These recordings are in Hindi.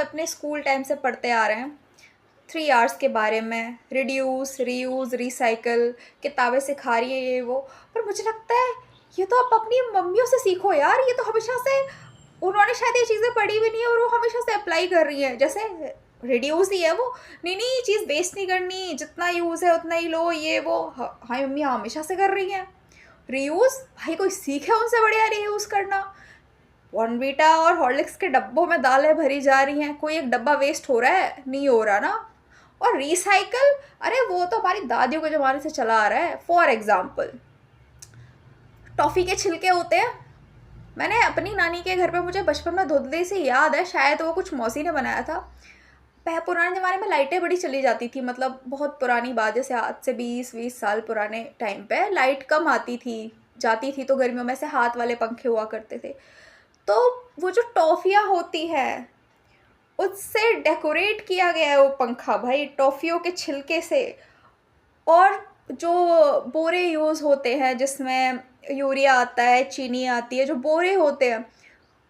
अपने स्कूल टाइम से पढ़ते आ रहे हैं 3 आवर्स के बारे में, रिड्यूस, रीयूज़, रिसाइकिल, किताबें सिखा रही है ये वो। पर मुझे लगता है ये तो आप अपनी मम्मियों से सीखो यार, ये तो हमेशा से उन्होंने शायद ये चीज़ें पढ़ी भी नहीं है और वो हमेशा से अप्लाई कर रही है। जैसे रिड्यूस ही है वो, नहीं ये चीज़ वेस्ट नहीं करनी, जितना यूज़ है उतना ही लो, ये वो। हमारी मम्मियाँ हमेशा से कर रही हैं। रीयूज़, भाई कोई सीखे उनसे बढ़िया रीयूज़ करना। बॉर्नवीटा और हॉर्लिक्स के डब्बों में दालें भरी जा रही हैं, कोई एक डब्बा वेस्ट हो रहा है? नहीं हो रहा ना। और रिसाइकल, अरे वो तो हमारी दादियों के ज़माने से चला आ रहा है। फॉर एग्जाम्पल, टॉफ़ी के छिलके होते हैं, मैंने अपनी नानी के घर पे, मुझे बचपन में धुंधले से याद है, शायद वो कुछ मौसी ने बनाया था। पुराने ज़माने में लाइटें बड़ी चली जाती थी, मतलब बहुत पुरानी बात, जैसे आज से 20-20 साल पुराने टाइम पे लाइट कम आती थी, जाती थी, तो गर्मियों में से हाथ वाले पंखे हुआ करते थे। तो वो जो टॉफ़ियाँ होती हैं, उससे डेकोरेट किया गया है वो पंखा भाई, टॉफ़ियों के छिलके से। और जो बोरे यूज़ होते हैं जिसमें यूरिया आता है, चीनी आती है, जो बोरे होते हैं,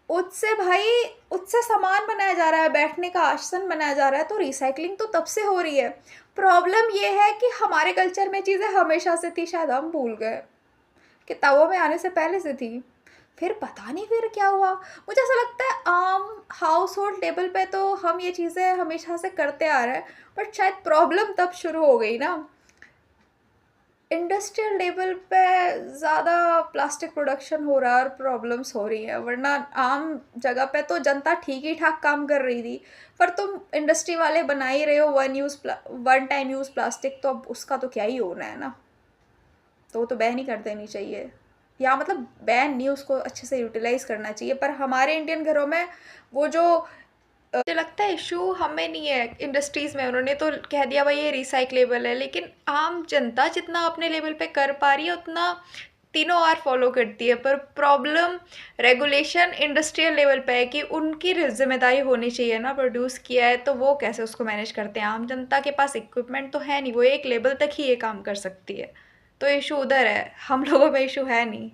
उससे भाई, उससे सामान बनाया जा रहा है, बैठने का आसन बनाया जा रहा है, तो रिसाइक्लिंग तो तब से हो रही है। प्रॉब्लम ये है कि हमारे कल्चर में चीज़ें हमेशा से थी, शायद हम भूल गए। किताबों में आने से पहले से थी, फिर पता नहीं फिर क्या हुआ। मुझे ऐसा लगता है आम हाउस होल्ड लेवल पे तो हम ये चीज़ें हमेशा से करते आ रहे हैं, बट शायद प्रॉब्लम तब शुरू हो गई ना इंडस्ट्रियल लेवल पे, ज़्यादा प्लास्टिक प्रोडक्शन हो रहा है और प्रॉब्लम्स हो रही है। वरना आम जगह पे तो जनता ठीक ही ठाक काम कर रही थी, पर तुम इंडस्ट्री वाले बना ही रहे हो वन टाइम यूज़ प्लास्टिक, तो अब उसका तो क्या ही होना है ना। तो वो तो बैन ही कर देनी चाहिए, या मतलब बैन नहीं, उसको अच्छे से यूटिलाइज़ करना चाहिए। पर हमारे इंडियन घरों में वो जो मुझे लगता है इशू हमें नहीं है, इंडस्ट्रीज़ में उन्होंने तो कह दिया भाई ये रिसाइक्लेबल है, लेकिन आम जनता जितना अपने लेवल पे कर पा रही है उतना तीनों आर फॉलो करती है। पर प्रॉब्लम रेगुलेशन इंडस्ट्रियल लेवल पे है कि उनकी जिम्मेदारी होनी चाहिए ना, प्रोड्यूस किया है तो वो कैसे उसको मैनेज करते हैं। आम जनता के पास इक्विपमेंट तो है नहीं, वो एक लेवल तक ही ये काम कर सकती है, तो इशू उधर है, हम लोगों में इशू है नहीं।